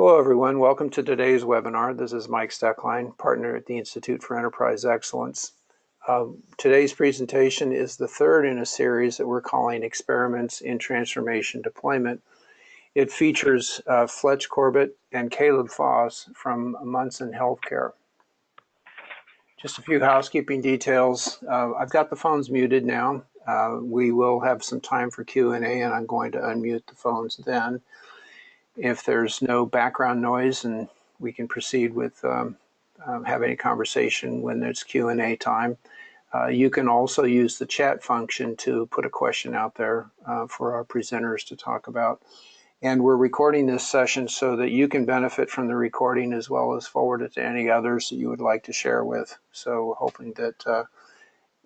Hello everyone, welcome to today's webinar. This is Mike Steckline, partner at the Institute for Enterprise Excellence. Today's presentation is the third in a series that we're calling Experiments in Transformation Deployment. It features Fletch, Corbett, and Kaleb Foss from Munson Healthcare. Just a few housekeeping details. I've got the phones muted now. We will have some time for Q&A, and I'm going to unmute the phones then. If there's no background noise, and we can proceed with having a conversation when there's Q&A time. You can also use the chat function to put a question out there for our presenters to talk about. And we're recording this session so that you can benefit from the recording as well as forward it to any others that you would like to share with. So hoping that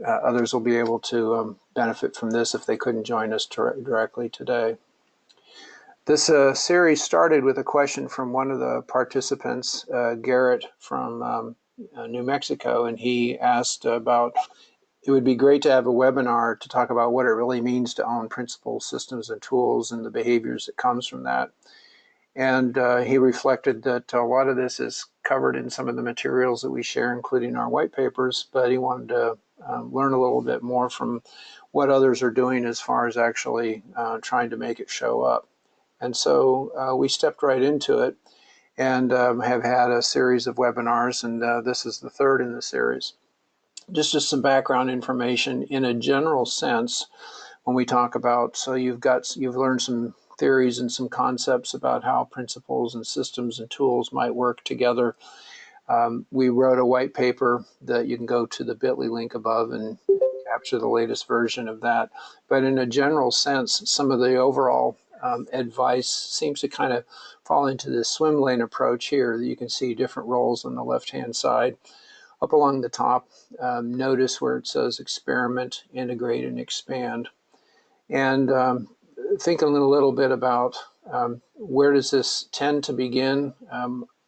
others will be able to benefit from this if they couldn't join us directly today. This series started with a question from one of the participants, Garrett from New Mexico, and he asked about, it would be great to have a webinar to talk about what it really means to own principles, systems, and tools and the behaviors that comes from that. And he reflected that a lot of this is covered in some of the materials that we share, including our white papers, but he wanted to learn a little bit more from what others are doing as far as actually trying to make it show up. And so we stepped right into it and have had a series of webinars, and this is the third in the series. Just some background information in a general sense when we talk about, so you've learned some theories and some concepts about how principles and systems and tools might work together. We wrote a white paper that you can go to the bit.ly link above and capture the latest version of that. But in a general sense, some of the overall advice seems to kind of fall into this swim lane approach here. You can see different roles on the left-hand side. Up along the top, notice where it says experiment, integrate, and expand. And thinking a little bit about where does this tend to begin.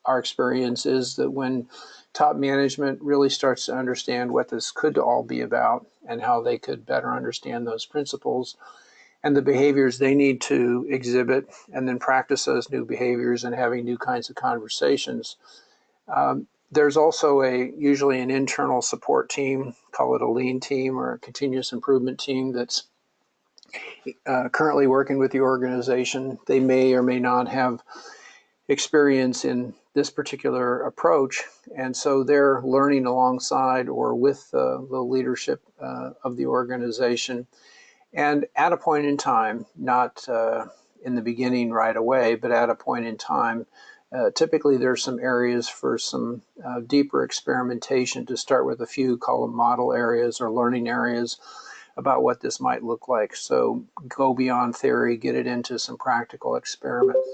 Our experience is that when top management really starts to understand what this could all be about and how they could better understand those principles and the behaviors they need to exhibit and then practice those new behaviors and having new kinds of conversations. There's also usually an internal support team, call it a lean team or a continuous improvement team that's currently working with the organization. They may or may not have experience in this particular approach, and so they're learning alongside or with the leadership of the organization. And at a point in time, not in the beginning right away, but at a point in time, typically there's some areas for some deeper experimentation to start with a few, call them model areas or learning areas about what this might look like. So go beyond theory, get it into some practical experiments.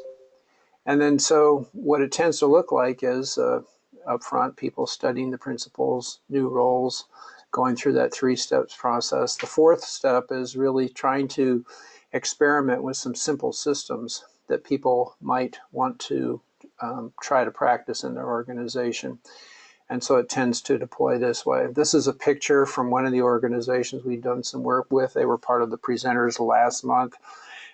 And then so what it tends to look like is up front, people studying the principles, new roles, going through that 3 steps process. The 4th step is really trying to experiment with some simple systems that people might want to try to practice in their organization. And so it tends to deploy this way. This is a picture from one of the organizations we've done some work with. They were part of the presenters last month.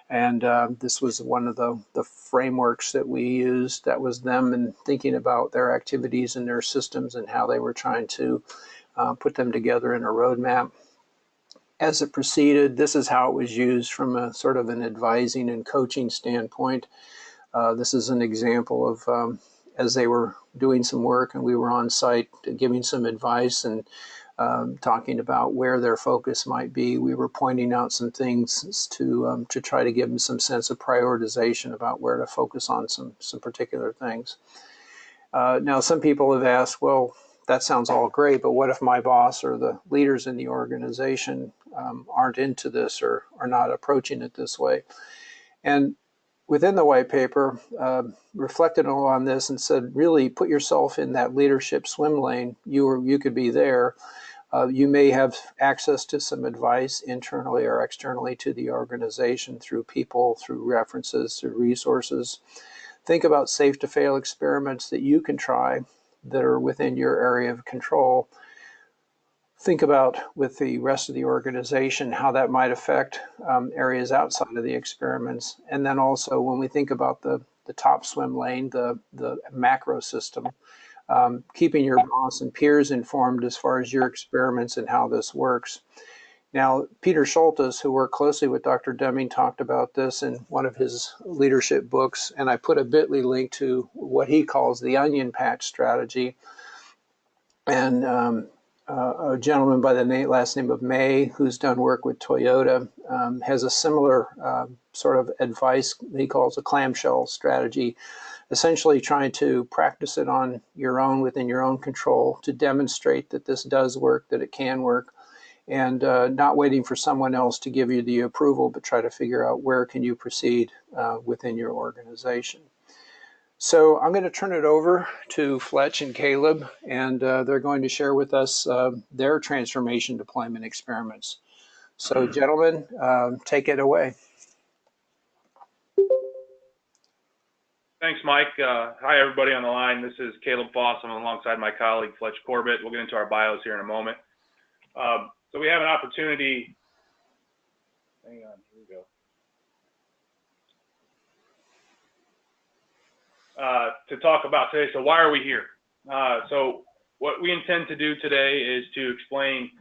And this was one of the frameworks that we used. That was them and thinking about their activities and their systems and how they were trying to put them together in a roadmap. As it proceeded, this is how it was used from a sort of an advising and coaching standpoint. This is an example of as they were doing some work and we were on site giving some advice and talking about where their focus might be. We were pointing out some things to try to give them some sense of prioritization about where to focus on some particular things. Now, some people have asked, well, that sounds all great, but what if my boss or the leaders in the organization aren't into this or are not approaching it this way? And within the white paper, reflected on this and said, really put yourself in that leadership swim lane. You could be there. You may have access to some advice internally or externally to the organization through people, through references, through resources. Think about safe to fail experiments that you can try that are within your area of control. Think about with the rest of the organization how that might affect areas outside of the experiments. And then also when we think about the the top swim lane, the macro system, keeping your boss and peers informed as far as your experiments and how this works. Now, Peter Schultes, who worked closely with Dr. Deming, talked about this in one of his leadership books, and I put a bit.ly link to what he calls the onion patch strategy. And a gentleman by the last name of May, who's done work with Toyota, has a similar sort of advice he calls a clamshell strategy, essentially trying to practice it on your own, within your own control, to demonstrate that this does work, that it can work, and not waiting for someone else to give you the approval, but try to figure out where can you proceed within your organization. So I'm going to turn it over to Fletch and Kaleb, and they're going to share with us their transformation deployment experiments. So gentlemen, take it away. Thanks, Mike. Hi, everybody on the line. This is Kaleb Foss. I'm alongside my colleague, Fletch Corbett. We'll get into our bios here in a moment. So we have an opportunity. Hang on, here we go. To talk about today. So why are we here? So what we intend to do today is to explain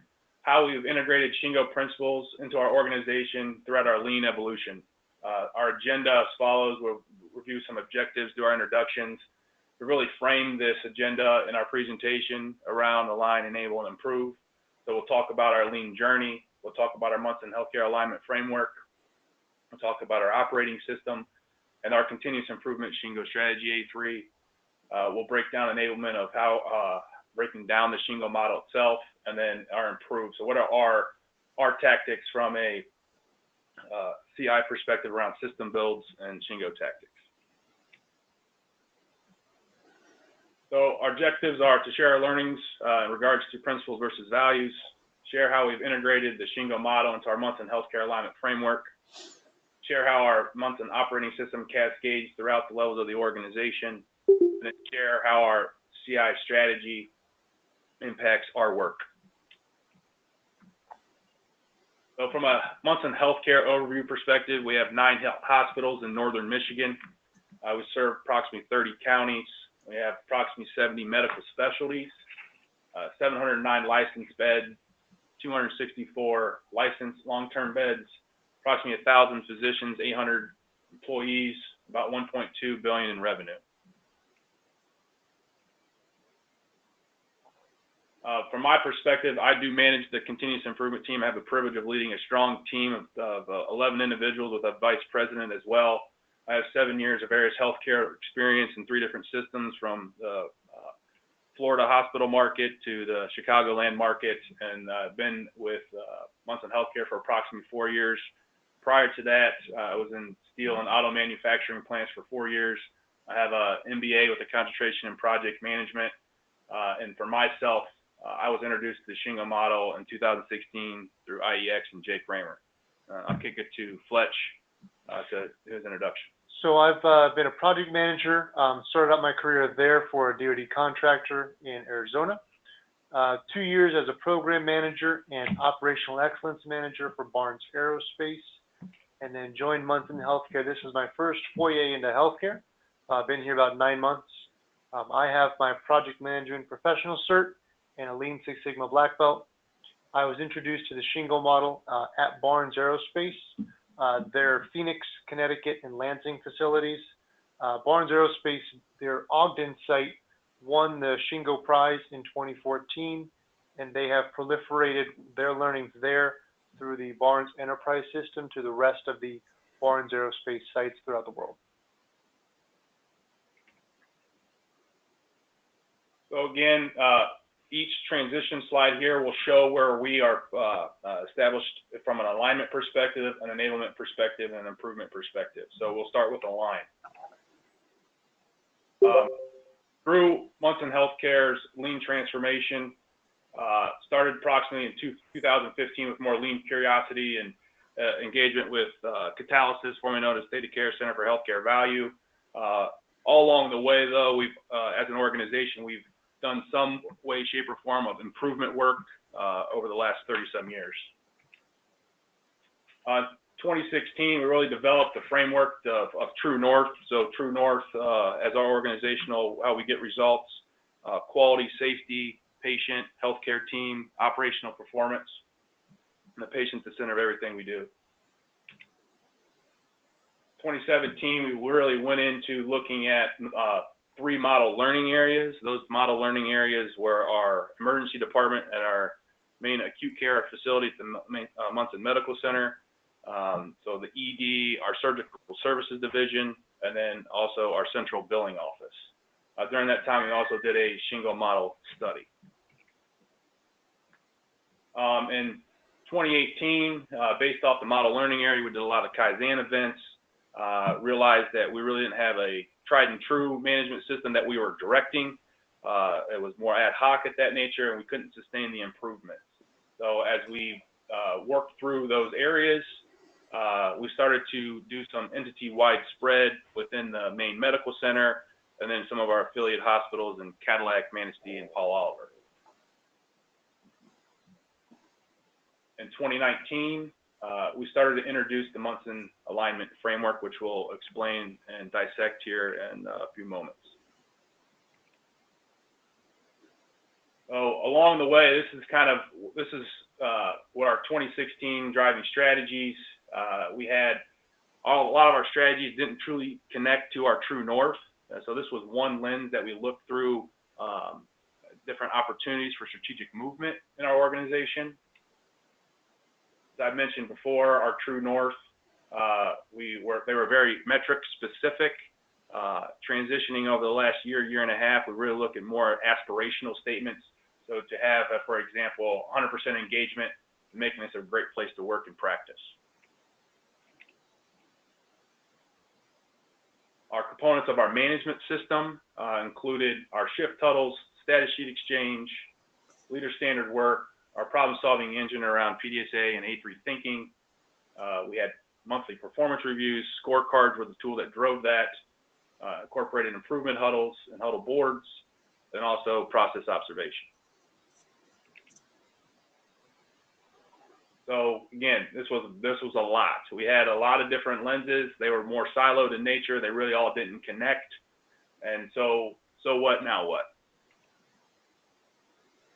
how we've integrated Shingo principles into our organization throughout our lean evolution. Our agenda as follows. We'll review some objectives, do our introductions. We really frame this agenda in our presentation around align, enable, and improve. So we'll talk about our lean journey. We'll talk about our Munson Healthcare alignment framework. We'll talk about our operating system and our continuous improvement Shingo Strategy A3. We'll break down enablement of how breaking down the Shingo model itself, and then our improve. So what are our tactics from a CI perspective around system builds and Shingo tactics? So our objectives are to share our learnings in regards to principles versus values, share how we've integrated the Shingo model into our Munson Healthcare alignment framework, share how our Munson operating system cascades throughout the levels of the organization, and then share how our CI strategy impacts our work. So from a Munson Healthcare overview perspective, we have 9 hospitals in northern Michigan. We serve approximately 30 counties. We have approximately 70 medical specialties, 709 licensed beds, 264 licensed long-term beds, approximately 1,000 physicians, 800 employees, about $1.2 billion in revenue. From my perspective, I do manage the continuous improvement team. I have the privilege of leading a strong team of 11 individuals with a vice president as well. I have 7 years of various healthcare experience in 3 different systems, from the Florida hospital market to the Chicagoland market, and I've been with Munson Healthcare for approximately 4 years. Prior to that, I was in steel and auto manufacturing plants for 4 years. I have an MBA with a concentration in project management. And for myself, I was introduced to the Shingo model in 2016 through IEX and Jake Raymer. I'll kick it to Fletch to his introduction. So I've been a project manager, started out my career there for a DoD contractor in Arizona. 2 years as a program manager and operational excellence manager for Barnes Aerospace, and then joined Munson Healthcare. This is my first foray into healthcare. I've been here about 9 months. I have my project management professional cert and a Lean Six Sigma black belt. I was introduced to the Shingo model at Barnes Aerospace, their Phoenix, Connecticut, and Lansing facilities. Barnes Aerospace, their Ogden site, won the Shingo Prize in 2014, and they have proliferated their learnings there through the Barnes Enterprise System to the rest of the Barnes Aerospace sites throughout the world. So again, each transition slide here will show where we are established from an alignment perspective, an enablement perspective, and an improvement perspective. So we'll start with align. Through Munson Healthcare's lean transformation, started approximately in 2015 with more lean curiosity and engagement with Catalysis, formerly known as State of Care Center for Healthcare Value. All along the way, though, we've, as an organization, we've done some way, shape, or form of improvement work over the last 30-some years. 2016, we really developed the framework of True North. So True North as our organizational, how we get results, quality, safety, patient, healthcare team, operational performance, and the patient's the center of everything we do. 2017, we really went into looking at 3 model learning areas. Those model learning areas were our emergency department at our main acute care facility at the Munson Medical Center. So the ED, our surgical services division, and then also our central billing office. During that time, we also did a Shingo Model study. In 2018, based off the model learning area, we did a lot of Kaizen events, realized that we really didn't have a tried and true management system that we were directing. It was more ad hoc at that nature, and we couldn't sustain the improvements. So as we worked through those areas, we started to do some entity-wide spread within the main medical center, and then some of our affiliate hospitals in Cadillac, Manistee, and Paul Oliver. In 2019, we started to introduce the Munson Alignment Framework, which we'll explain and dissect here in a few moments. So along the way, this is what our 2016 driving strategies. We had a lot of our strategies didn't truly connect to our True North. So this was one lens that we looked through different opportunities for strategic movement in our organization. As I mentioned before, our True North, they were very metric specific. Transitioning over the last year and a half, we really look at more aspirational statements. So to have, for example, 100% engagement, making this a great place to work and practice. Our components of our management system included our shift huddles, status sheet exchange, leader standard work, our problem-solving engine around PDSA and A3 thinking. We had monthly performance reviews, scorecards were the tool that drove that, incorporated improvement huddles and huddle boards, and also process observation. So again, this was a lot. We had a lot of different lenses. They were more siloed in nature. They really all didn't connect. And so what, now what?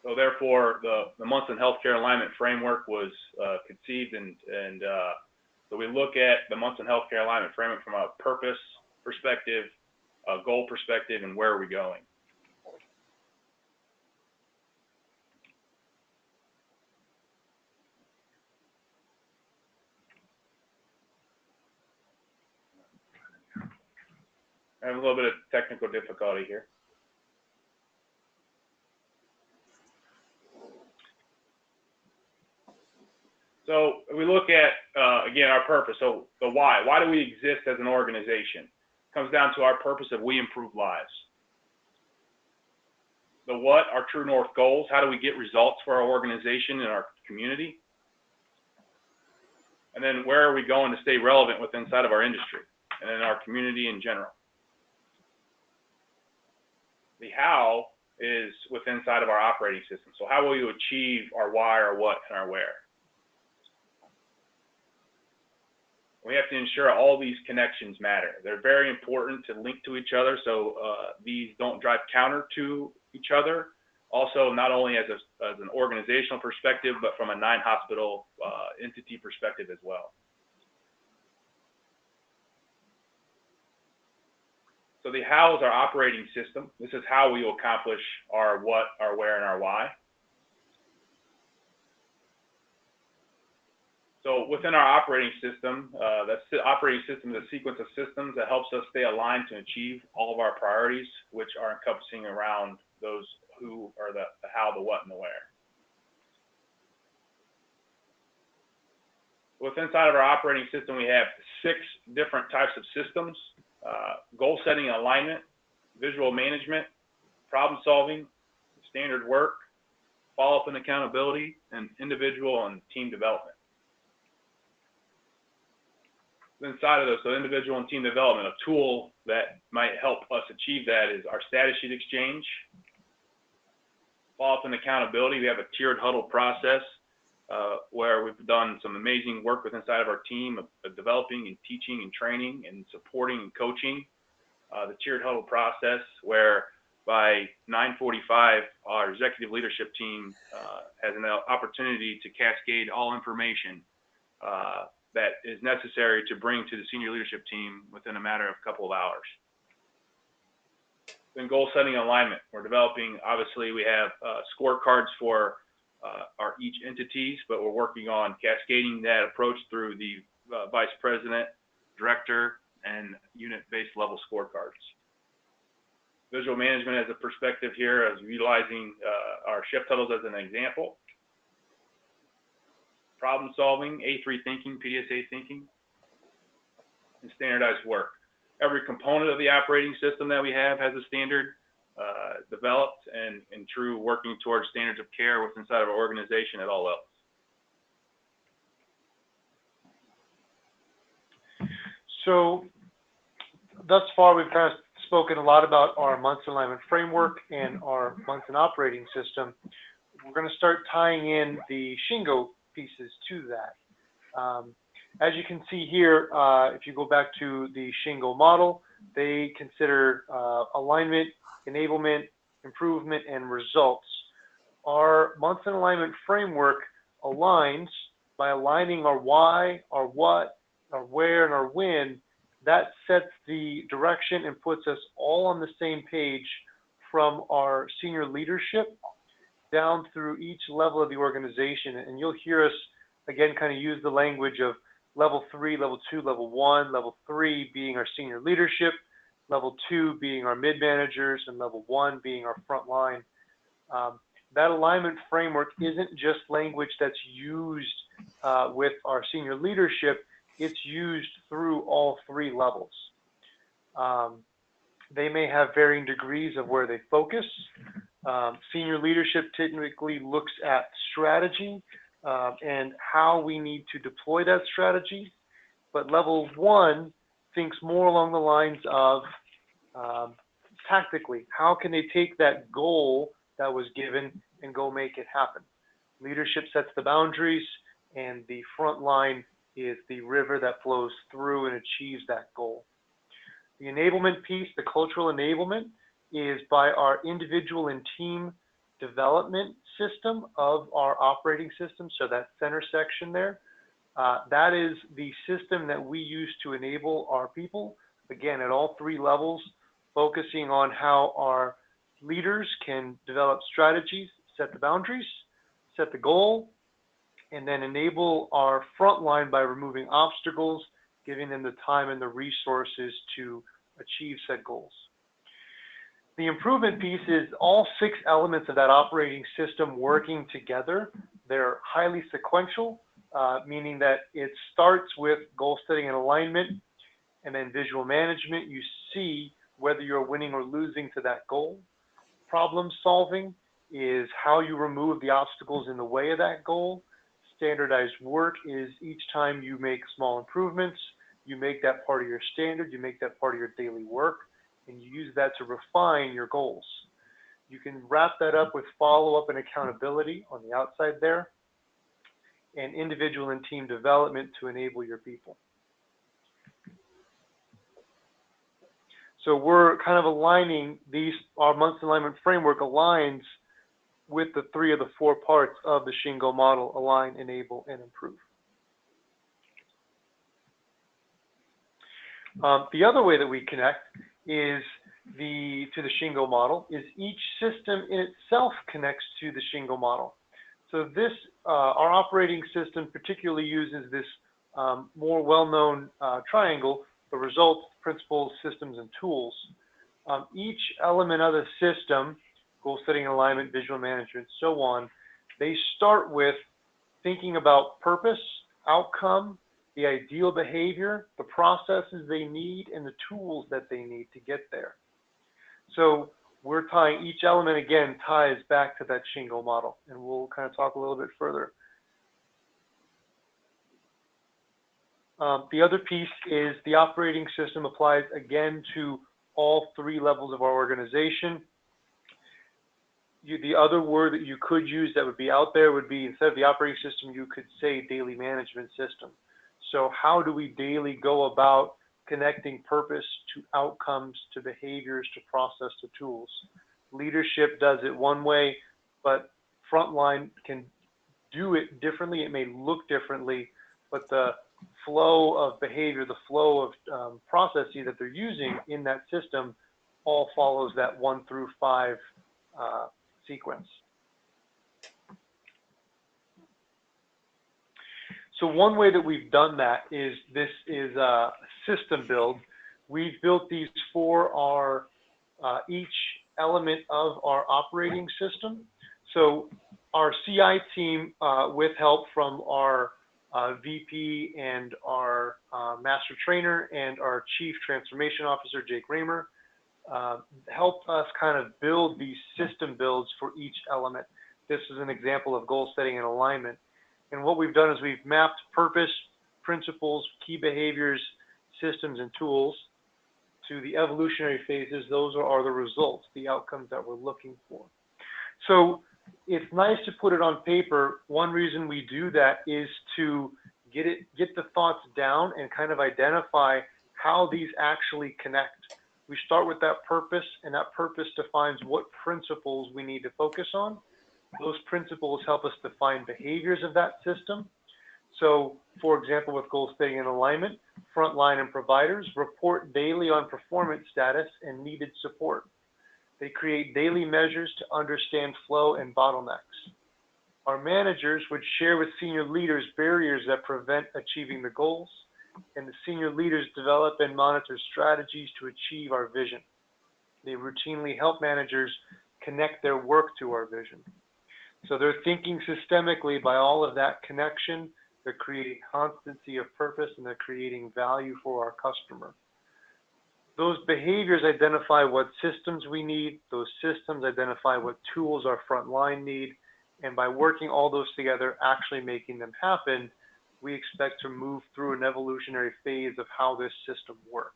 So therefore, the Munson Healthcare Alignment Framework was conceived, and so we look at the Munson Healthcare Alignment Framework from a purpose perspective, a goal perspective, and where are we going? I have a little bit of technical difficulty here. So we look at, again, our purpose. So the why. Why do we exist as an organization? It comes down to our purpose of we improve lives. The what, our True North goals. How do we get results for our organization and our community? And then where are we going to stay relevant with inside of our industry and in our community in general? The how is within inside of our operating system. So how will you achieve our why, our what, and our where? We have to ensure all these connections matter. They're very important to link to each other, so these don't drive counter to each other. Also, not only as an organizational perspective, but from a 9-hospital entity perspective as well. So the how is our operating system. This is how we will accomplish our what, our where, and our why. So within our operating system, the operating system is a sequence of systems that helps us stay aligned to achieve all of our priorities, which are encompassing around those who are the how, the what, and the where. Within inside of our operating system, we have 6 different types of systems: goal setting and alignment, visual management, problem solving, standard work, follow-up and accountability, and individual and team development. Inside of those, so individual and team development, a tool that might help us achieve that is our status sheet exchange. Follow-up and accountability, we have a tiered huddle process. where we've done some amazing work with inside of our team of developing and teaching and training and supporting and coaching the tiered huddle process, where by 9:45, our executive leadership team has an opportunity to cascade all information that is necessary to bring to the senior leadership team within a matter of a couple of hours. Then goal setting alignment. We're developing, obviously, we have scorecards for our each entities, but we're working on cascading that approach through the vice president, director, and unit-based level scorecards. Visual management as a perspective here, as utilizing our shift huddles as an example. Problem solving, A3 thinking, PDSA thinking, and standardized work. Every component of the operating system that we have has a standard developed and true working towards standards of care within inside of our organization at all levels. So thus far, we've kind of spoken a lot about our Munson alignment framework and our Munson operating system. We're going to start tying in the Shingo pieces to that. As you can see here, if you go back to the Shingo model, they consider alignment, enablement, improvement, and results. Our Munson alignment framework aligns by aligning our why, our what, our where, and our when. That sets the direction and puts us all on the same page from our senior leadership down through each level of the organization. And you'll hear us, again, kind of use the language of level 3, level 2, level 1, level 3 being our senior leadership, level 2 being our mid-managers, and level 1 being our front line. That alignment framework isn't just language that's used with our senior leadership, it's used through all 3 levels. They may have varying degrees of where they focus. Senior leadership typically looks at strategy and how we need to deploy that strategy. But level 1 thinks more along the lines of tactically, how can they take that goal that was given and go make it happen? Leadership sets the boundaries, and the front line is the river that flows through and achieves that goal. The enablement piece, the cultural enablement, is by our individual and team development system of our operating system. So that center section there, that is the system that we use to enable our people, again, at all 3 levels, focusing on how our leaders can develop strategies, set the boundaries, set the goal, and then enable our front line by removing obstacles, giving them the time and the resources to achieve said goals. The improvement piece is all 6 elements of that operating system working together. They're highly sequential, meaning that it starts with goal setting and alignment, and then visual management. You see whether you're winning or losing to that goal. Problem solving is how you remove the obstacles in the way of that goal. Standardized work is each time you make small improvements, you make that part of your standard, you make that part of your daily work, and you use that to refine your goals. You can wrap that up with follow-up and accountability on the outside there, and individual and team development to enable your people. So we're kind of aligning these, our Munson alignment framework aligns with the 3 of the 4 parts of the Shingo model: align, enable, and improve. The other way that we connect is to the Shingo model is each system in itself connects to the Shingo model. So this, our operating system particularly uses this more well-known triangle: the results, principles, systems, and tools. Each element of the system, goal setting, alignment, visual management, so on, they start with thinking about purpose, outcome, the ideal behavior, the processes they need, and the tools that they need to get there. So we're tying each element, again, ties back to that Shingo model, and we'll kind of talk a little bit further. The other piece is the operating system applies again to all 3 levels of our organization. the other word that you could use that would be out there would be, instead of the operating system, you could say daily management system. So how do we daily go about connecting purpose to outcomes, to behaviors, to process, to tools? Leadership does it one way, but frontline can do it differently. It may look differently, but the flow of behavior, the flow of processes that they're using in that system all follows that 1 through 5 sequence. So one way that we've done that is, this is a system build. We've built these for our each element of our operating system. So our CI team, with help from our VP and our master trainer and our chief transformation officer, Jake Raymer, helped us kind of build these system builds for each element. This is an example of goal setting and alignment. And what we've done is we've mapped purpose, principles, key behaviors, systems, and tools to the evolutionary phases. Those are the results, the outcomes that we're looking for. So it's nice to put it on paper. One reason we do that is to get the thoughts down and kind of identify how these actually connect. We start with that purpose, and that purpose defines what principles we need to focus on. Those principles help us define behaviors of that system. So, for example, with goal setting and alignment, frontline and providers report daily on performance status and needed support. They create daily measures to understand flow and bottlenecks. Our managers would share with senior leaders barriers that prevent achieving the goals, and the senior leaders develop and monitor strategies to achieve our vision. They routinely help managers connect their work to our vision. So they're thinking systemically by all of that connection. They're creating constancy of purpose, and they're creating value for our customer. Those behaviors identify what systems we need. Those systems identify what tools our frontline need. And by working all those together, actually making them happen, we expect to move through an evolutionary phase of how this system works.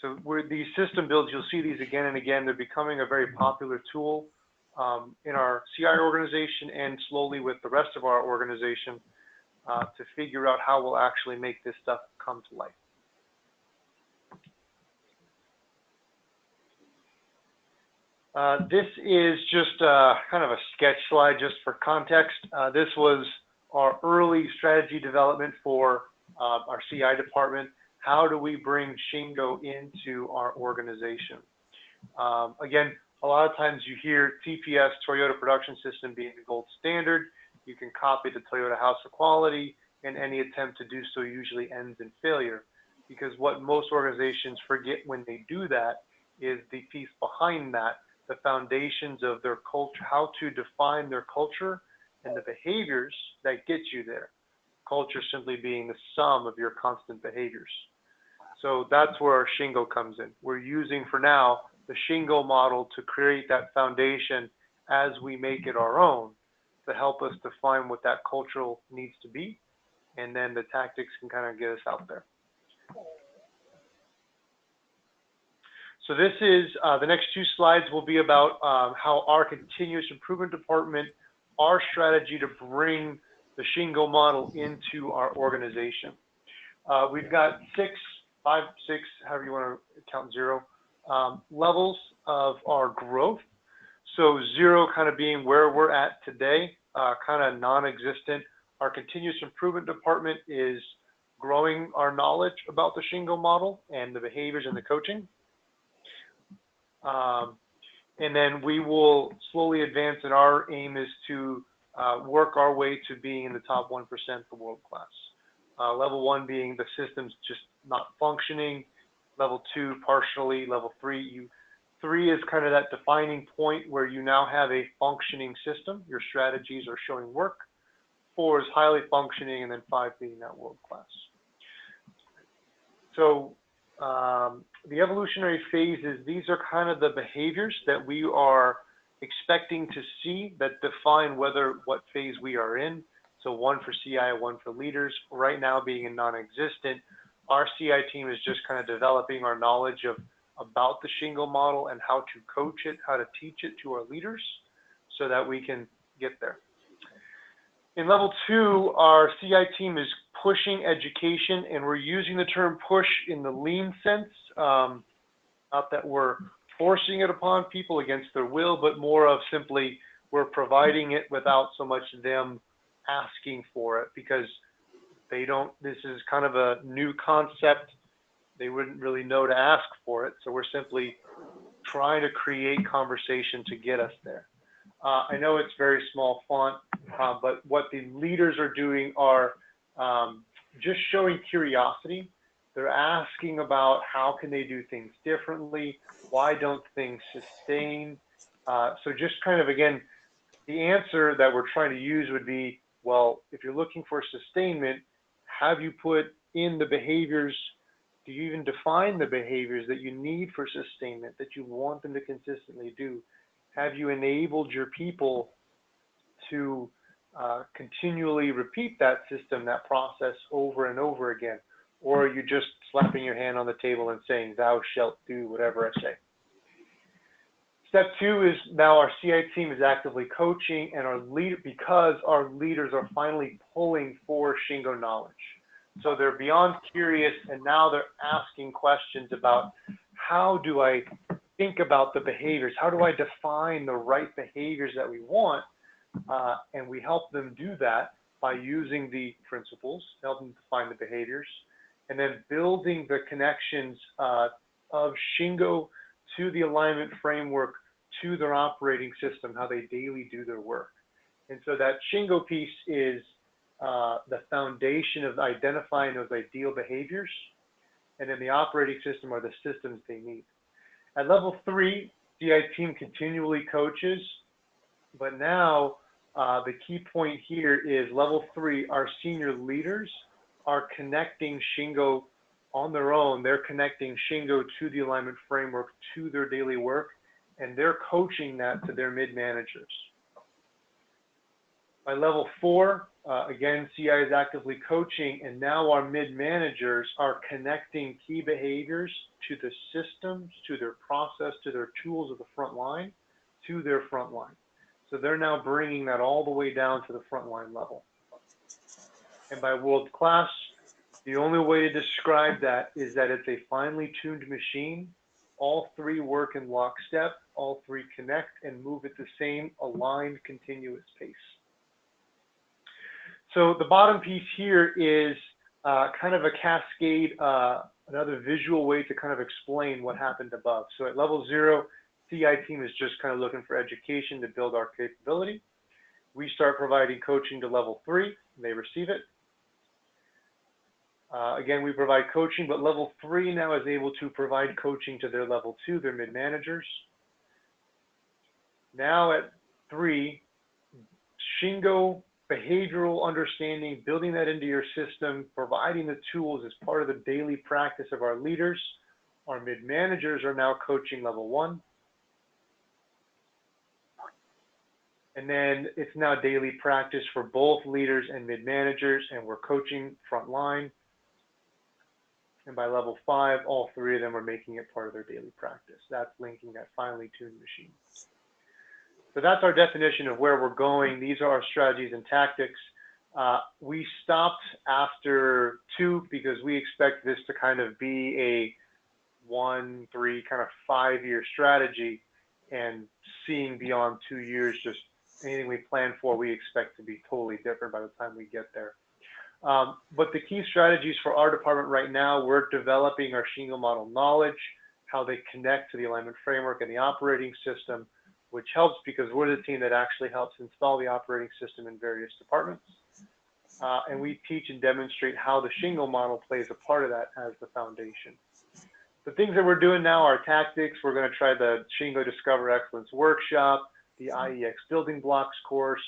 So these system builds, you'll see these again and again. They're becoming a very popular tool in our CI organization and slowly with the rest of our organization to figure out how we'll actually make this stuff come to life. This is just kind of a sketch slide just for context. This was our early strategy development for our CI department. How do we bring Shingo into our organization? Again, a lot of times you hear TPS, Toyota Production System, being the gold standard. You can copy the Toyota House of Quality, and any attempt to do so usually ends in failure, because what most organizations forget when they do that is the piece behind that, the foundations of their culture, how to define their culture and the behaviors that get you there. Culture simply being the sum of your constant behaviors. So that's where our Shingo comes in. We're using for now the Shingo model to create that foundation as we make it our own to help us define what that cultural needs to be, and then the tactics can kind of get us out there. So this is, the next 2 slides will be about how our continuous improvement department, our strategy to bring the Shingo model into our organization. We've got 5, 6, however you want to count 0, levels of our growth. So 0 kind of being where we're at today, kind of non-existent. Our continuous improvement department is growing our knowledge about the Shingo model and the behaviors and the coaching. And then we will slowly advance, and our aim is to work our way to being in the top 1% for world class. Level 1 being the system's just not functioning. Level 2 partially. Level 3, 3 is kind of that defining point where you now have a functioning system. Your strategies are showing work. 4 is highly functioning, and then 5 being that world class. So the evolutionary phases, these are kind of the behaviors that we are expecting to see that define what phase we are in. So 1 for CI, 1 for leaders. Right now being in non-existent, our CI team is just kind of developing our knowledge of about the Shingo model and how to coach it, how to teach it to our leaders so that we can get there. In level 2, our CI team is pushing education, and we're using the term push in the lean sense, not that we're forcing it upon people against their will, but more of simply we're providing it without so much them asking for it, because this is kind of a new concept. They wouldn't really know to ask for it. So we're simply trying to create conversation to get us there. I know it's very small font, but what the leaders are doing are just showing curiosity. They're asking about how can they do things differently? Why don't things sustain? So just kind of, again, the answer that we're trying to use would be, well, if you're looking for sustainment, have you put in the behaviors? Do you even define the behaviors that you need for sustainment, that you want them to consistently do? Have you enabled your people to continually repeat that system, that process over and over again? Or are you just slapping your hand on the table and saying, thou shalt do whatever I say? Step 2 is now our CI team is actively coaching, and because our leaders are finally pulling for Shingo knowledge. So they're beyond curious, and now they're asking questions about how do I think about the behaviors? How do I define the right behaviors that we want? And we help them do that by using the principles, help them define the behaviors, and then building the connections of Shingo to the alignment framework, to their operating system, how they daily do their work. And so that Shingo piece is the foundation of identifying those ideal behaviors, and then the operating system are the systems they need. At level 3, CI team continually coaches, but now the key point here is level 3, our senior leaders are connecting Shingo on their own. They're connecting Shingo to the alignment framework, to their daily work, and they're coaching that to their mid-managers. By level 4, again, CI is actively coaching, and now our mid-managers are connecting key behaviors to the systems, to their process, to their tools of the front line, to their front line. So they're now bringing that all the way down to the frontline level. And by world-class, the only way to describe that is that it's a finely tuned machine. All 3 work in lockstep, all 3 connect and move at the same aligned, continuous pace. So the bottom piece here is kind of a cascade, another visual way to kind of explain what happened above. So at level 0, CI team is just kind of looking for education to build our capability. We start providing coaching to level 3, and they receive it. Again, we provide coaching, but level 3 now is able to provide coaching to their level 2, their mid-managers. Now at 3, Shingo behavioral understanding, building that into your system, providing the tools as part of the daily practice of our leaders. Our mid-managers are now coaching level 1. And then it's now daily practice for both leaders and mid-managers, and we're coaching frontline. And by level 5, all 3 of them are making it part of their daily practice. That's linking that finely tuned machine. So that's our definition of where we're going. These are our strategies and tactics. We stopped after 2 because we expect this to kind of be a 1, 3, kind of 5-year strategy, and seeing beyond 2 years, just anything we plan for, we expect to be totally different by the time we get there. But the key strategies for our department right now, we're developing our Shingo model knowledge, how they connect to the alignment framework and the operating system, which helps because we're the team that actually helps install the operating system in various departments. And we teach and demonstrate how the Shingo model plays a part of that as the foundation. The things that we're doing now are tactics. We're going to try the Shingo Discover Excellence workshop, the IEX building blocks course.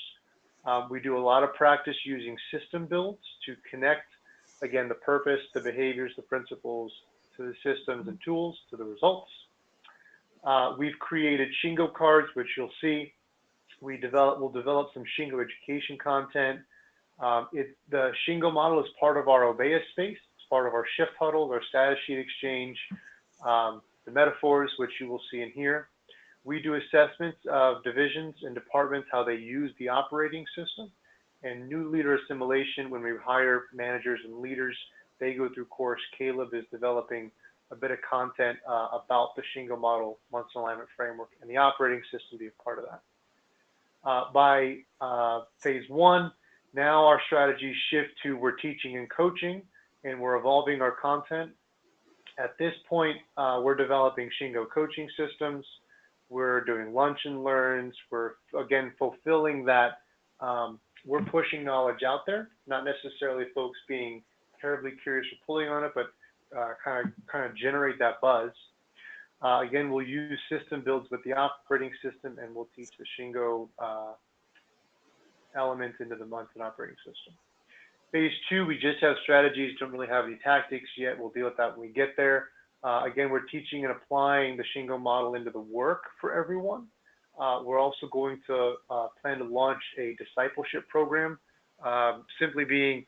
We do a lot of practice using system builds to connect, again, the purpose, the behaviors, the principles to the systems and tools, to the results. We've created Shingo cards, which you'll see. We'll develop some Shingo education content. The Shingo model is part of our Obeya space. It's part of our shift huddles, our status sheet exchange. the metaphors, which you will see in here. We do assessments of divisions and departments, how they use the operating system, and new leader assimilation. When we hire managers and leaders, they go through course. Kaleb is developing a bit of content about the Shingo Model, Munson Alignment Framework, and the operating system to be a part of that. By phase one, now our strategies shift to we're teaching and coaching, and we're evolving our content. At this point, we're developing Shingo coaching systems. We're doing lunch and learns. We're, again, fulfilling that. We're pushing knowledge out there, not necessarily folks being terribly curious or pulling on it, but kind of generate that buzz. Again, we'll use system builds with the operating system, and we'll teach the Shingo element into the Munson operating system. Phase two, we just have strategies, don't really have any tactics yet. We'll deal with that when we get there. Again, we're teaching and applying the Shingo model into the work for everyone. We're also going to plan to launch a discipleship program, simply being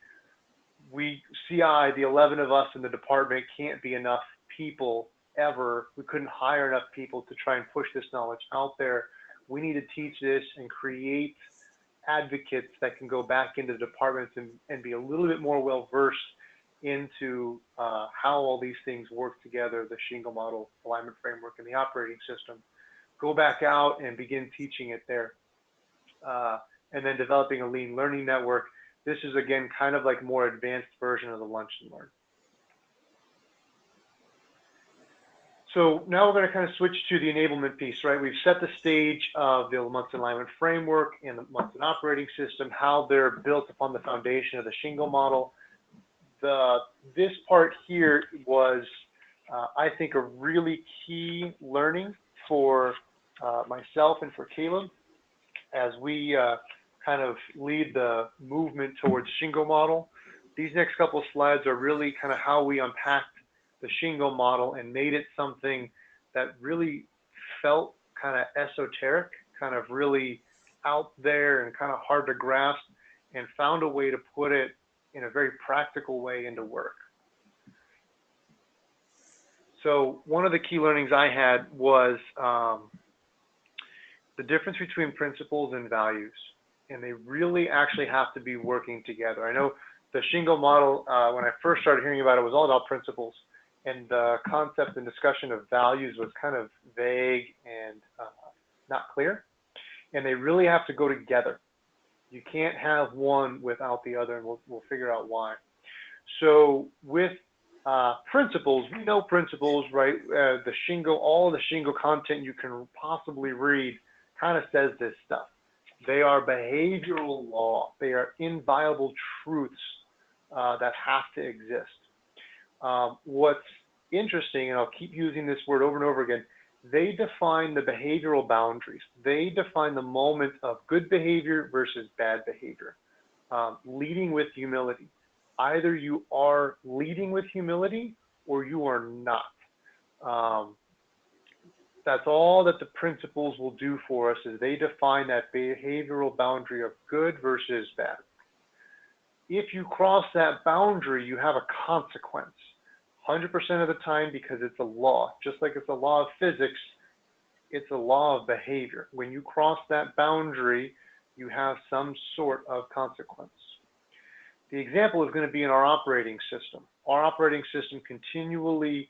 we CI, the 11 of us in the department, can't be enough people ever. We couldn't hire enough people to try and push this knowledge out there. We need to teach this and create advocates that can go back into the departments and be a little bit more well-versed into how all these things work together, the Shingo model, alignment framework, and the operating system. Go back out and begin teaching it there. And then developing a lean learning network. This is, again, kind of like more advanced version of the lunch and learn. So now we're going to kind of switch to the enablement piece, right? We've set the stage of the Munson Alignment Framework and the Munson Operating System, how they're built upon the foundation of the Shingo model. This part here was, I think, a really key learning for myself and for Kaleb as we kind of lead the movement towards Shingo model. These next couple of slides are really kind of how we unpacked the Shingo model and made it something that really felt kind of esoteric, kind of really out there and kind of hard to grasp, and found a way to put it in a very practical way into work. So one of the key learnings I had was the difference between principles and values, and they really actually have to be working together. I know the Shingo model, when I first started hearing about it, was all about principles, and the concept and discussion of values was kind of vague and not clear, and they really have to go together. You can't have one without the other, and we'll figure out why. So with principles, we know principles, right? The Shingo, all the Shingo content you can possibly read kind of says this stuff. They are behavioral law. They are inviolable truths that have to exist. What's interesting, and I'll keep using this word over and over again, they define the behavioral boundaries. They define the moment of good behavior versus bad behavior. Leading with humility. Either you are leading with humility or you are not. That's all that the principles will do for us, is they define that behavioral boundary of good versus bad. If you cross that boundary, you have a consequence. 100% of the time, because it's a law. Just like it's a law of physics, it's a law of behavior. When you cross that boundary, you have some sort of consequence. The example is going to be in our operating system. Our operating system continually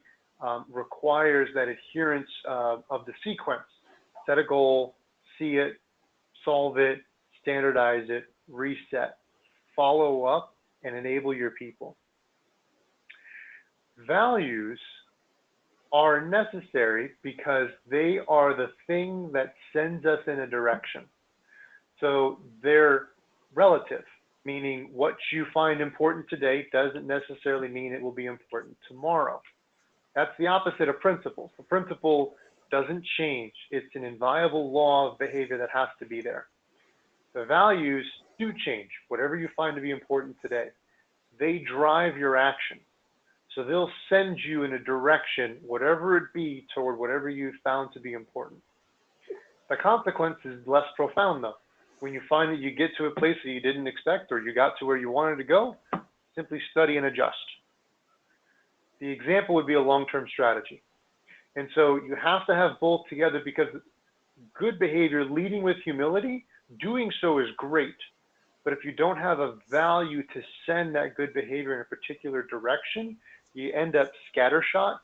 requires that adherence of the sequence. Set a goal, see it, solve it, standardize it, reset, follow up, and enable your people. Values are necessary because they are the thing that sends us in a direction. So they're relative, meaning what you find important today doesn't necessarily mean it will be important tomorrow. That's the opposite of principles. The principle doesn't change. It's an inviolable law of behavior that has to be there. The values do change, whatever you find to be important today. They drive your action. So they'll send you in a direction, whatever it be, toward whatever you found to be important. The consequence is less profound, though. When you find that you get to a place that you didn't expect, or you got to where you wanted to go, simply study and adjust. The example would be a long-term strategy. And so you have to have both together, because good behavior leading with humility, doing so is great. But if you don't have a value to send that good behavior in a particular direction, you end up scattershot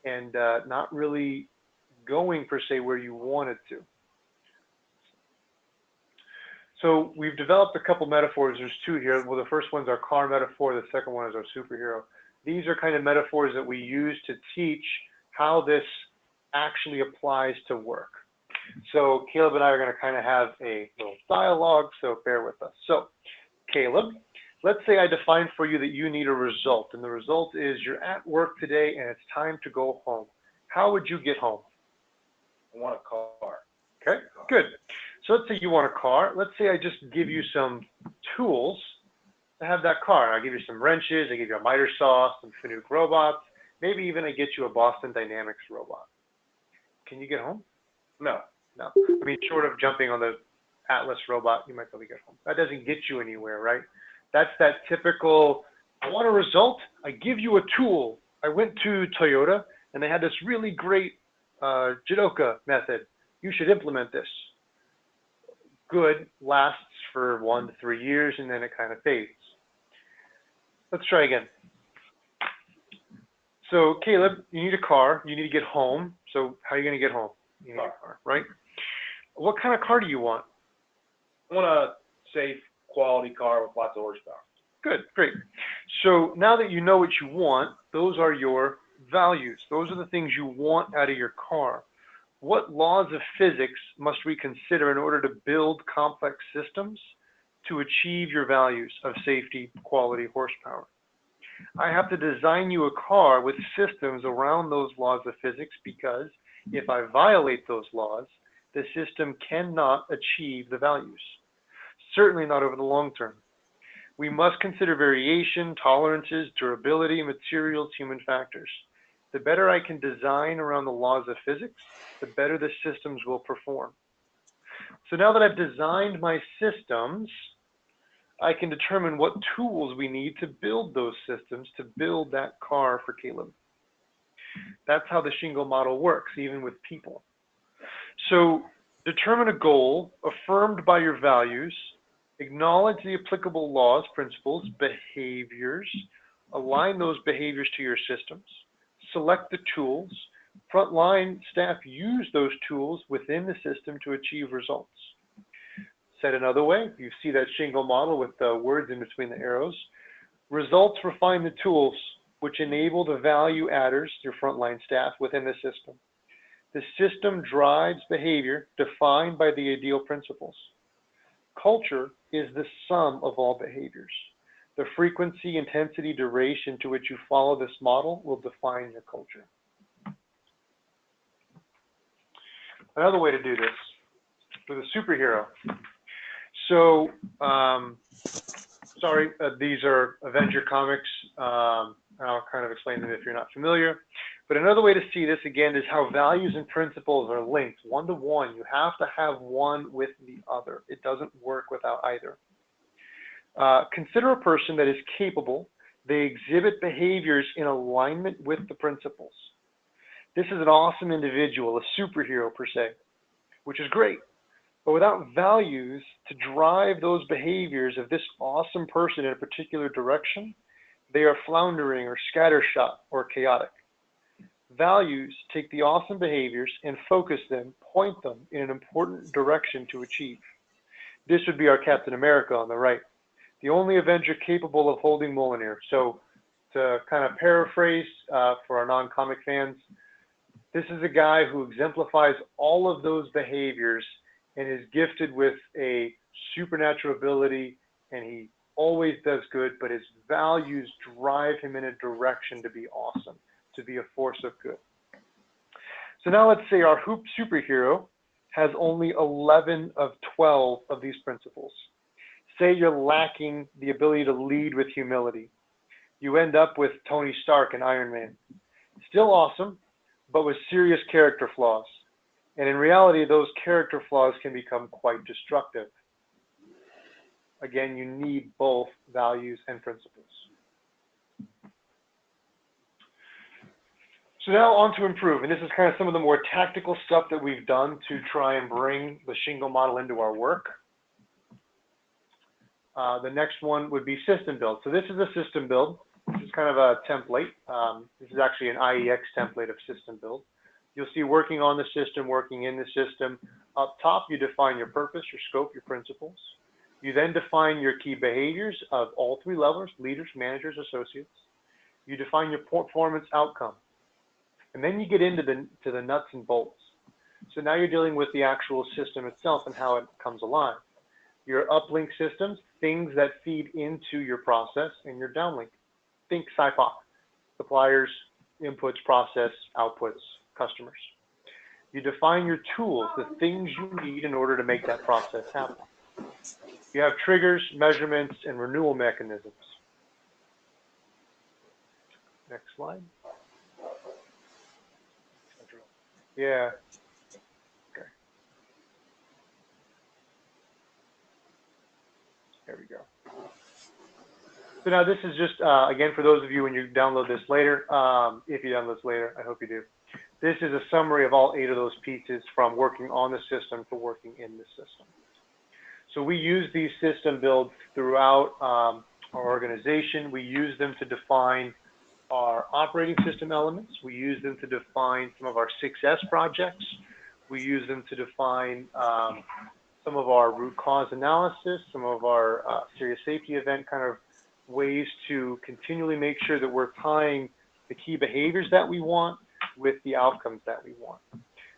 and not really going per se where you wanted to. So we've developed a couple metaphors. There's two here. Well, the first one's our car metaphor. The second one is our superhero. These are kind of metaphors that we use to teach how this actually applies to work. So Kaleb and I are going to kind of have a little dialogue, so bear with us. So Kaleb, let's say I define for you that you need a result, and the result is you're at work today and it's time to go home. How would you get home? I want a car. Okay, good. So let's say you want a car. Let's say I just give you some tools to have that car. I give you some wrenches, I give you a miter saw, some Fanuc robots, maybe even I get you a Boston Dynamics robot. Can you get home? No. No. I mean, short of jumping on the Atlas robot, you might be able to get home. That doesn't get you anywhere, right? That's that typical, I want a result, I give you a tool. I went to Toyota and they had this really great Jidoka method. You should implement this. Good, lasts for 1 to 3 years and then it kind of fades. Let's try again. So Kaleb, you need a car, you need to get home. So how are you going to get home? You need a car, right? What kind of car do you want? I want a safe, quality car with lots of horsepower. Good, great. So now that you know what you want, those are your values. Those are the things you want out of your car. What laws of physics must we consider in order to build complex systems to achieve your values of safety, quality, horsepower? I have to design you a car with systems around those laws of physics, because if I violate those laws, the system cannot achieve the values. Certainly not over the long term. We must consider variation, tolerances, durability, materials, human factors. The better I can design around the laws of physics, the better the systems will perform. So now that I've designed my systems, I can determine what tools we need to build those systems, to build that car for Kaleb. That's how the Shingo model works, even with people. So determine a goal affirmed by your values, acknowledge the applicable laws, principles, behaviors, align those behaviors to your systems, select the tools, frontline staff use those tools within the system to achieve results. Said another way, you see that Shingo model with the words in between the arrows. Results refine the tools which enable the value adders, your frontline staff, within the system. The system drives behavior defined by the ideal principles. Culture is the sum of all behaviors. The frequency, intensity, duration to which you follow this model will define your culture. Another way to do this with a superhero. So, these are Avenger comics. I'll kind of explain them if you're not familiar. But another way to see this again is how values and principles are linked one to one. You have to have one with the other. It doesn't work without either. Consider a person that is capable. They exhibit behaviors in alignment with the principles. This is an awesome individual, a superhero per se, which is great. But without values to drive those behaviors of this awesome person in a particular direction, they are floundering or scattershot or chaotic. Values take the awesome behaviors and focus them, point them in an important direction to achieve. This would be our Captain America on the right, the only Avenger capable of holding Mjolnir. So to kind of paraphrase for our non-comic fans, this is a guy who exemplifies all of those behaviors and is gifted with a supernatural ability, and he always does good, but his values drive him in a direction to be awesome, to be a force of good. So now let's say our superhero has only 11 of 12 of these principles. Say you're lacking the ability to lead with humility. You end up with Tony Stark and Iron Man. Still awesome, but with serious character flaws. And in reality, those character flaws can become quite destructive. Again, you need both values and principles. So now on to improve, and this is kind of some of the more tactical stuff that we've done to try and bring the Shingo model into our work. The next one would be system build. So this is a system build. This is kind of a template. This is actually an IEX template of system build. You'll see working on the system, working in the system. Up top, you define your purpose, your scope, your principles. You then define your key behaviors of all three levels, leaders, managers, associates. You define your performance outcome. And then you get into the nuts and bolts. So now you're dealing with the actual system itself and how it comes alive. Your uplink systems, things that feed into your process, and your downlink. Think SIPOC, suppliers, inputs, process, outputs, customers. You define your tools, the things you need in order to make that process happen. You have triggers, measurements, and renewal mechanisms. Next slide. Yeah. Okay. There we go. So now this is just, again, for those of you when you download this later, if you download this later, I hope you do. This is a summary of all 8 of those pieces from working on the system to working in the system. So we use these system builds throughout our organization. We use them to define our operating system elements. We use them to define some of our 6S projects. We use them to define some of our root cause analysis, some of our serious safety event kind of ways to continually make sure that we're tying the key behaviors that we want with the outcomes that we want.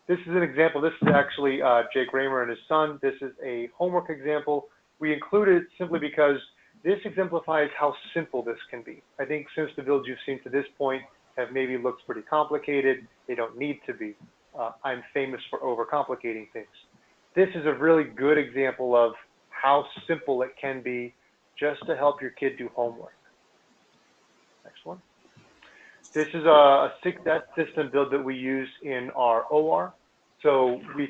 This is an example. This is actually Jake Raymer and his son. This is a homework example. We included it simply because this exemplifies how simple this can be. I think since the builds you've seen to this point have maybe looked pretty complicated, they don't need to be. I'm famous for overcomplicating things. This is a really good example of how simple it can be just to help your kid do homework. Next one. This is a 6S system build that we use in our OR. So we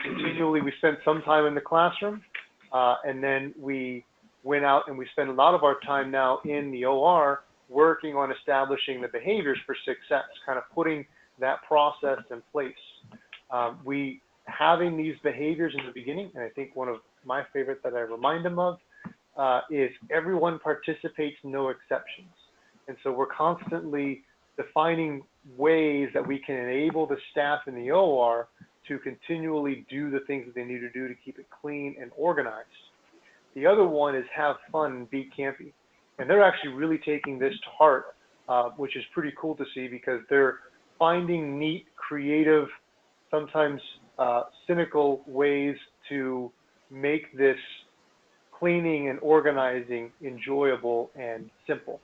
spent some time in the classroom, and then we went out and we spend a lot of our time now in the OR working on establishing the behaviors for success, kind of putting that process in place. Having these behaviors in the beginning, and I think one of my favorite that I remind them of, is everyone participates, no exceptions. And so we're constantly defining ways that we can enable the staff in the OR to continually do the things that they need to do to keep it clean and organized. The other one is have fun and be campy. And they're actually really taking this to heart, which is pretty cool to see because they're finding neat, creative, sometimes cynical ways to make this cleaning and organizing enjoyable and simple.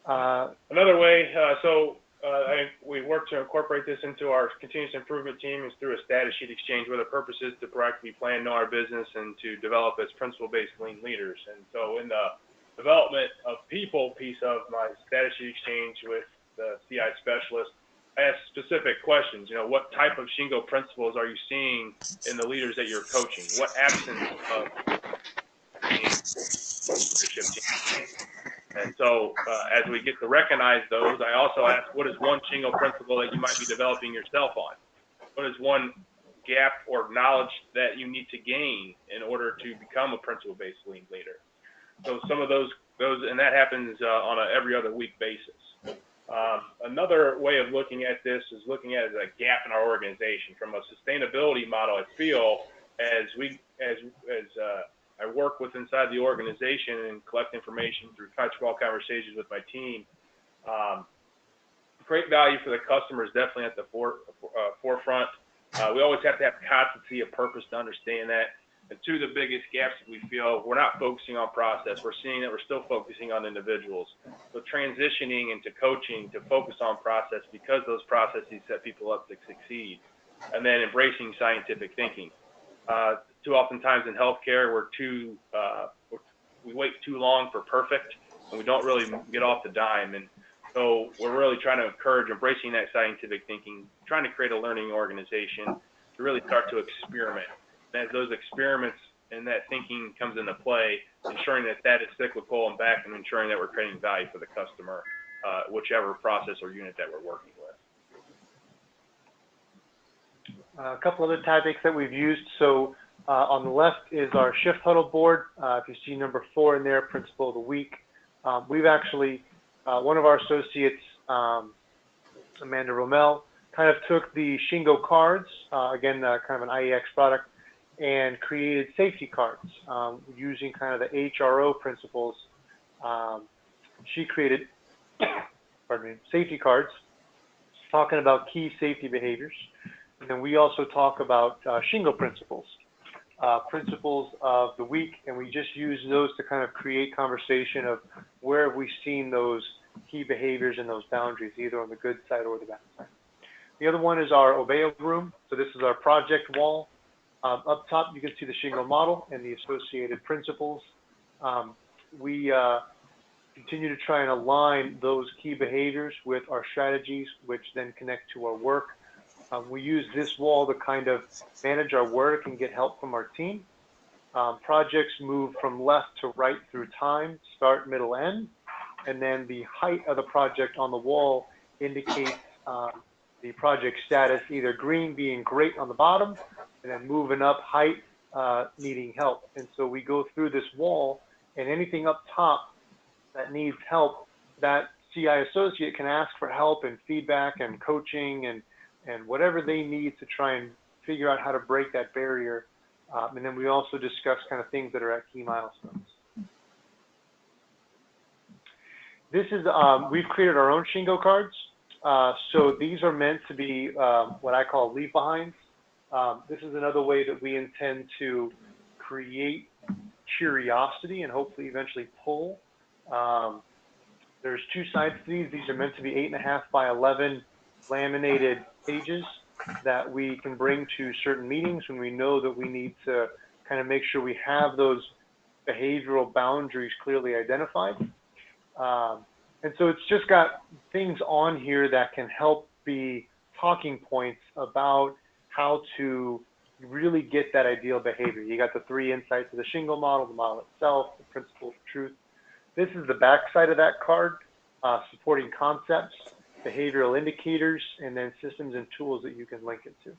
Another way, we work to incorporate this into our continuous improvement team is through a status sheet exchange where the purpose is to proactively plan, know our business, and to develop as principle-based lean leaders. And so in the development of people piece of my status sheet exchange with the CI specialist, I ask specific questions. You know, what type of Shingo principles are you seeing in the leaders that you're coaching? What absence of leadership team? And so as we get to recognize those, I also ask, what is one Shingo principle that you might be developing yourself on? What is one gap or knowledge that you need to gain in order to become a principle-based lean leader? So some of those, and that happens on a every other week basis. Another way of looking at this is looking at it as a gap in our organization. From a sustainability model, I feel as I work with inside the organization and collect information through touchball conversations with my team, create value for the customer is definitely at the forefront. We always have to have constancy of purpose to understand that. And two of the biggest gaps that we feel, we're not focusing on process. We're seeing that we're still focusing on individuals. So transitioning into coaching to focus on process because those processes set people up to succeed. And then embracing scientific thinking. Too oftentimes in healthcare, we wait too long for perfect, and we don't really get off the dime. And so we're really trying to encourage embracing that scientific thinking, trying to create a learning organization to really start to experiment. And as those experiments and that thinking comes into play, ensuring that that is cyclical, and back and ensuring that we're creating value for the customer, whichever process or unit that we're working with. A couple other tactics that we've used. So on the left is our shift huddle board. If you see number 4 in there, principle of the week. We've actually, one of our associates, Amanda Rommel, kind of took the Shingo cards, again, kind of an IEX product, and created safety cards using kind of the HRO principles. She created, pardon me, safety cards talking about key safety behaviors. And then we also talk about Shingo principles, principles of the week, and we just use those to kind of create conversation of where have we seen those key behaviors and those boundaries, either on the good side or the bad side. The other one is our Obeo room. So this is our project wall. Up top, you can see the Shingo model and the associated principles. We continue to try and align those key behaviors with our strategies, which then connect to our work. We use this wall to kind of manage our work and get help from our team. Projects move from left to right through time, start, middle, end. And then the height of the project on the wall indicates the project status, either green being great on the bottom, and then moving up, height needing help. And so we go through this wall, and anything up top that needs help, that CI associate can ask for help and feedback and coaching and whatever they need to try and figure out how to break that barrier. And then we also discuss kind of things that are at key milestones. This is, we've created our own Shingo cards. So these are meant to be what I call leave behinds. This is another way that we intend to create curiosity and hopefully eventually pull. There's 2 sides to these. These are meant to be 8.5 by 11 laminated pages that we can bring to certain meetings when we know that we need to kind of make sure we have those behavioral boundaries clearly identified. And so it's just got things on here that can help be talking points about how to really get that ideal behavior. You got the 3 insights of the Shingo model, the model itself, the principle of truth. This is the back side of that card, supporting concepts, behavioral indicators, and then systems and tools that you can link it to.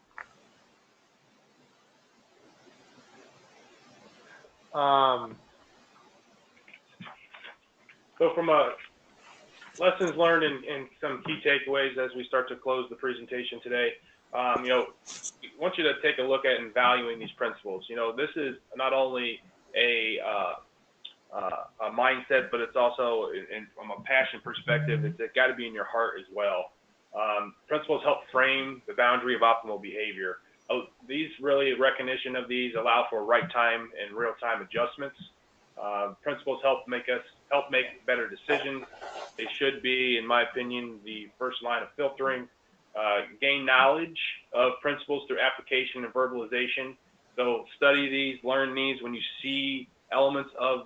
So from a lessons learned and some key takeaways as we start to close the presentation today, you know, I want you to take a look at and valuing these principles. You know, this is not only a mindset, but it's also, from a passion perspective, it's got to be in your heart as well. Principles help frame the boundary of optimal behavior. These really, recognition of these allow for right time and real time adjustments. Principles help make better decisions. They should be, in my opinion, the first line of filtering. Gain knowledge of principles through application and verbalization. So study these, learn these. When you see elements of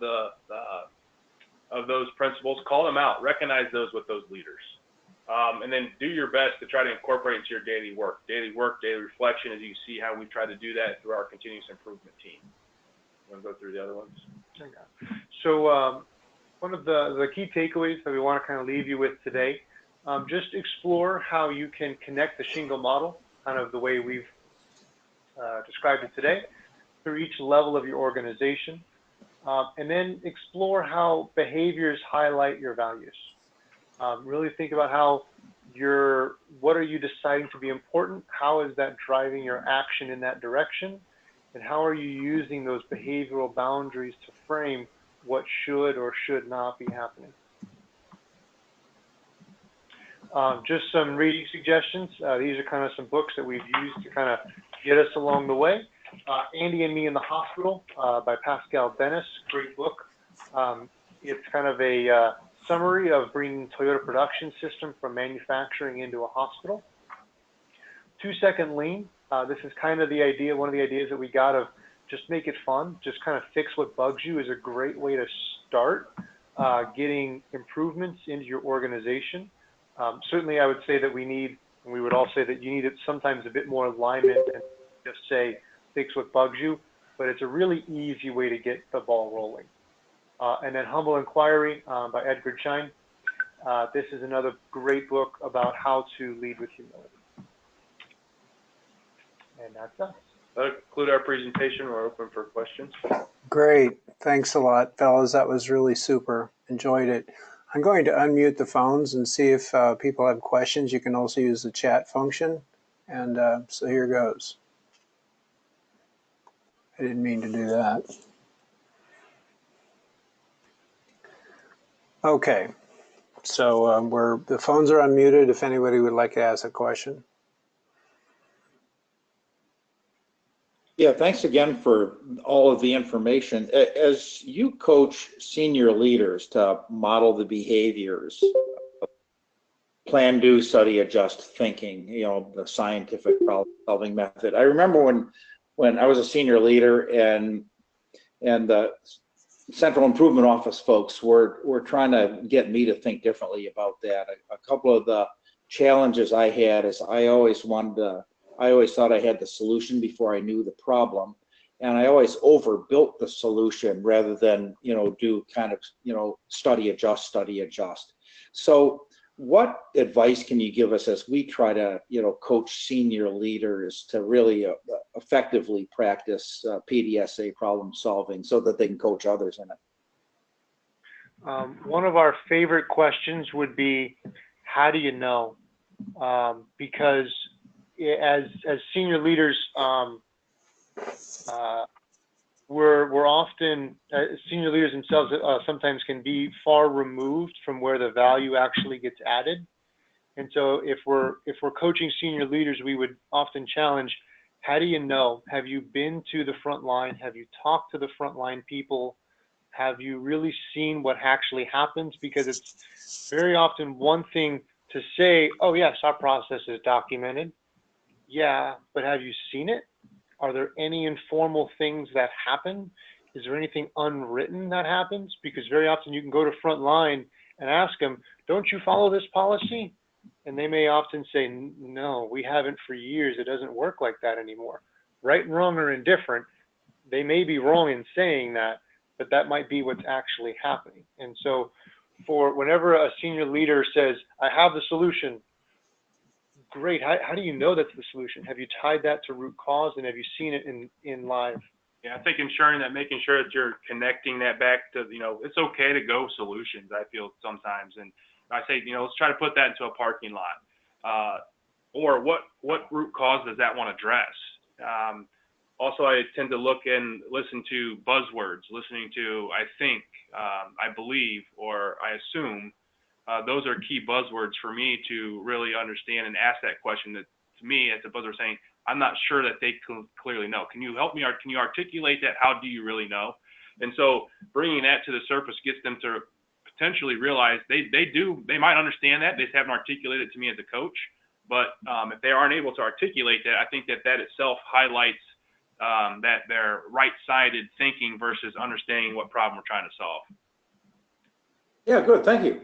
of those principles, call them out, recognize those with those leaders. And then do your best to try to incorporate into your daily work, daily reflection, as you see how we try to do that through our continuous improvement team. You want to go through the other ones? Okay. So one of the key takeaways that we want to kind of leave you with today, just explore how you can connect the Shingo model, kind of the way we've described it today, through each level of your organization. And then explore how behaviors highlight your values. Really think about how what are you deciding to be important? How is that driving your action in that direction? And how are you using those behavioral boundaries to frame what should or should not be happening? Just some reading suggestions. These are kind of some books that we've used to kind of get us along the way. Andy and Me in the Hospital by Pascal Dennis, great book. It's kind of a summary of bringing Toyota production system from manufacturing into a hospital. 2-second lean. This is kind of the idea, one of the ideas that we got of just make it fun, just kind of fix what bugs you is a great way to start getting improvements into your organization. Certainly I would say that we would all say that you need sometimes a bit more alignment than just say, fix what bugs you, but it's a really easy way to get the ball rolling. And then Humble Inquiry by Edgar Schein. This is another great book about how to lead with humility. And that's us. That'll conclude our presentation. We're open for questions. Great. Thanks a lot, fellas. That was really super. Enjoyed it. I'm going to unmute the phones and see if people have questions. You can also use the chat function. And so here goes. I didn't mean to do that. Okay. So the phones are unmuted if anybody would like to ask a question. Yeah, thanks again for all of the information. As you coach senior leaders to model the behaviors, plan, do, study, adjust thinking, the scientific problem-solving method. I remember when I was a senior leader and the Central Improvement Office folks were trying to get me to think differently about that. A couple of the challenges I had is I always thought I had the solution before I knew the problem. And I always overbuilt the solution rather than, do kind of, study, adjust. So what advice can you give us as we try to, coach senior leaders to really effectively practice PDSA problem solving so that they can coach others in it? One of our favorite questions would be, how do you know? Because as senior leaders, we're often senior leaders themselves sometimes can be far removed from where the value actually gets added. And so if we're coaching senior leaders, we would often challenge, how do you know? Have you been to the front line? Have you talked to the frontline people? Have you really seen what actually happens? Because it's very often one thing to say, oh yes, our process is documented. Yeah, but have you seen it? Are there any informal things that happen? Is there anything unwritten that happens? Because very often you can go to front line and ask them, don't you follow this policy? And they may often say, no, we haven't for years. It doesn't work like that anymore. Right and wrong or indifferent, they may be wrong in saying that, but that might be what's actually happening. And so for whenever a senior leader says, I have the solution, great. How do you know that's the solution? Have you tied that to root cause, and have you seen it in live? Yeah, I think making sure that you're connecting that back to, it's okay to go solutions, I feel sometimes. And I say, let's try to put that into a parking lot. Or what root cause does that want to address? Also, I tend to look and listen to buzzwords, listening to I think, I believe, or I assume. Those are key buzzwords for me to really understand and ask that question that, to me, as a buzzword saying, I'm not sure that they clearly know. Can you help me? Can you articulate that? How do you really know? And so bringing that to the surface gets them to potentially realize they might understand that. They just haven't articulated it to me as a coach. But if they aren't able to articulate that, I think that itself highlights that they're right-sided thinking versus understanding what problem we're trying to solve. Yeah, good. Thank you.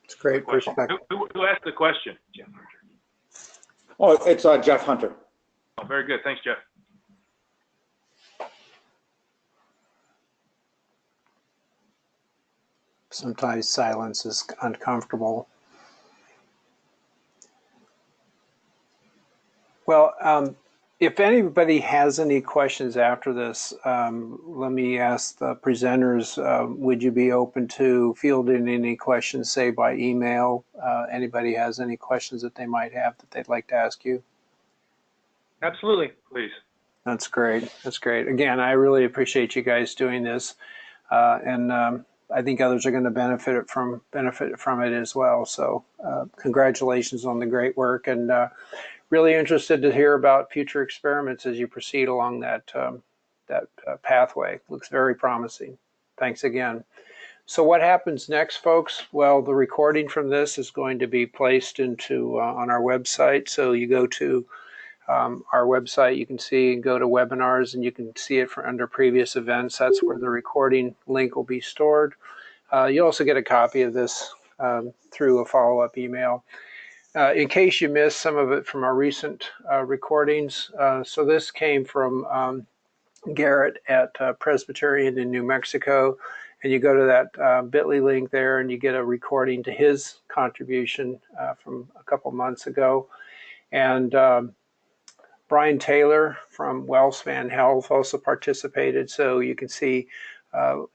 It's great perspective. Who asked the question? Jeff Hunter. Oh, it's Jeff Hunter. Oh, very good. Thanks, Jeff. Sometimes silence is uncomfortable. Well, if anybody has any questions after this, let me ask the presenters, would you be open to fielding any questions, say by email? Anybody has any questions that they might have that they'd like to ask you? Absolutely. Please. That's great. That's great. Again, I really appreciate you guys doing this. And I think others are going to benefit from it as well. So congratulations on the great work, and really interested to hear about future experiments as you proceed along that pathway. Looks very promising. Thanks again. So what happens next, folks? Well, the recording from this is going to be placed into on our website. So you go to our website, you can see, go to webinars, and you can see it under previous events. That's where the recording link will be stored. You'll also get a copy of this through a follow-up email. In case you missed some of it from our recent recordings, so this came from Garrett at Presbyterian in New Mexico, and you go to that bit.ly link there and you get a recording to his contribution from a couple months ago. And Brian Taylor from WellSpan Health also participated, so you can see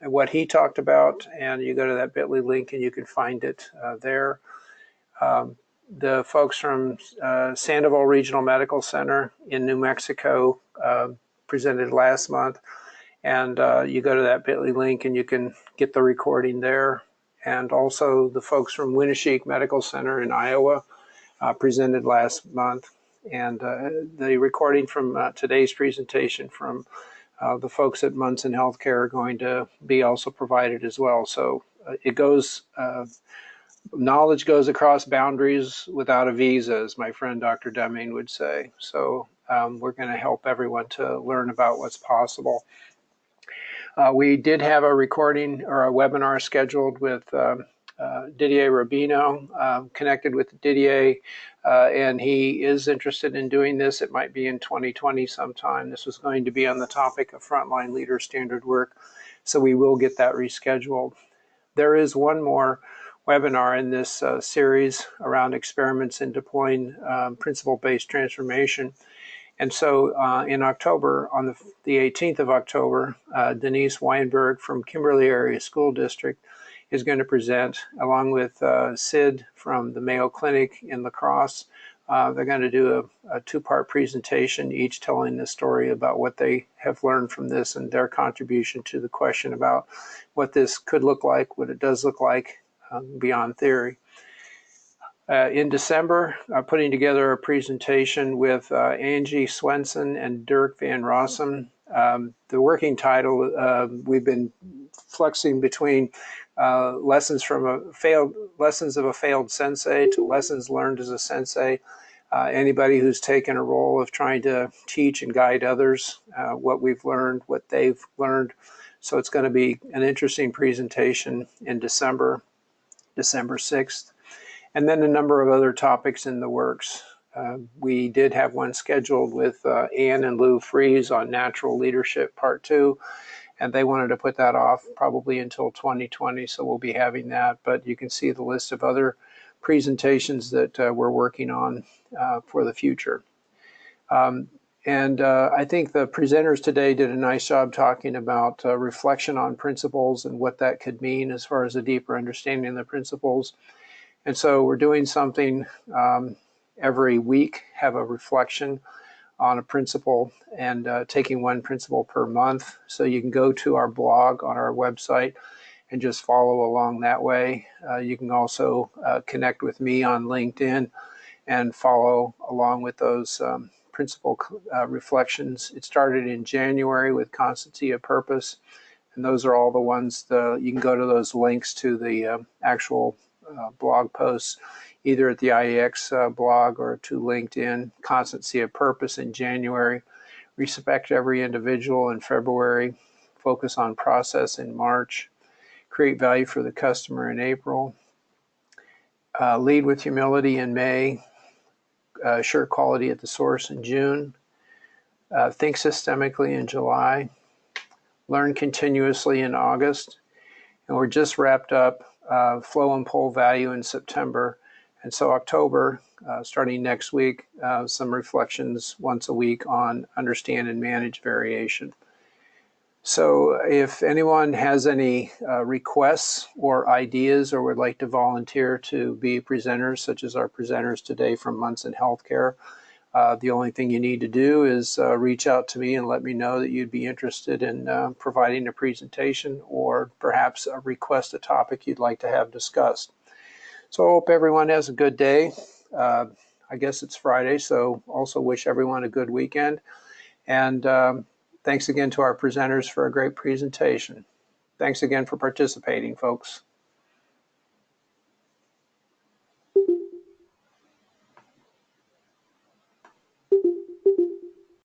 what he talked about, and you go to that bit.ly link and you can find it there. The folks from Sandoval Regional Medical Center in New Mexico presented last month, and you go to that bit.ly link and you can get the recording there. And also the folks from Winneshiek Medical Center in Iowa presented last month. And the recording from today's presentation from the folks at Munson Healthcare are going to be also provided as well. So it goes, knowledge goes across boundaries without a visa, as my friend Dr. Deming would say. So we're going to help everyone to learn about what's possible. We did have a recording or a webinar scheduled with Didier Rubino, connected with Didier, and he is interested in doing this. It might be in 2020 sometime. This was going to be on the topic of frontline leader standard work, so we will get that rescheduled. There is one more webinar in this series around experiments in deploying principle-based transformation. And so in October, on the 18th of October, Denise Weinberg from Kimberly Area School District is going to present, along with Sid from the Mayo Clinic in La Crosse. They're going to do a two-part presentation, each telling the story about what they have learned from this and their contribution to the question about what this could look like, what it does look like beyond theory. In December, putting together a presentation with Angie Swenson and Dirk Van Rossum. The working title, we've been flexing between lessons of a failed sensei to lessons learned as a sensei. Anybody who's taken a role of trying to teach and guide others, what we've learned, what they've learned. So it's going to be an interesting presentation in December 6th. And then a number of other topics in the works. We did have one scheduled with Ann and Lou Fries on natural leadership part 2, and they wanted to put that off probably until 2020, so we'll be having that. But you can see the list of other presentations that we're working on for the future. And I think the presenters today did a nice job talking about reflection on principles and what that could mean as far as a deeper understanding of the principles. And so we're doing something every week, have a reflection on a principle, and taking one principle per month. So you can go to our blog on our website and just follow along that way. You can also connect with me on LinkedIn and follow along with those principle reflections. It started in January with Constancy of Purpose, and those are all the ones, you can go to those links to the actual blog posts, either at the IEX blog or to LinkedIn. Constancy of Purpose in January, Respect Every Individual in February, Focus on Process in March, Create Value for the Customer in April, Lead with Humility in May, Assure Quality at the Source in June, Think Systemically in July, Learn Continuously in August, and we're just wrapped up Flow and Pull Value in September. And so October, starting next week, some reflections once a week on Understand and Manage Variation. So if anyone has any requests or ideas or would like to volunteer to be presenters, such as our presenters today from Munson Healthcare, the only thing you need to do is reach out to me and let me know that you'd be interested in providing a presentation or perhaps request a topic you'd like to have discussed. So I hope everyone has a good day. I guess it's Friday, so also wish everyone a good weekend. And thanks again to our presenters for a great presentation. Thanks again for participating, folks.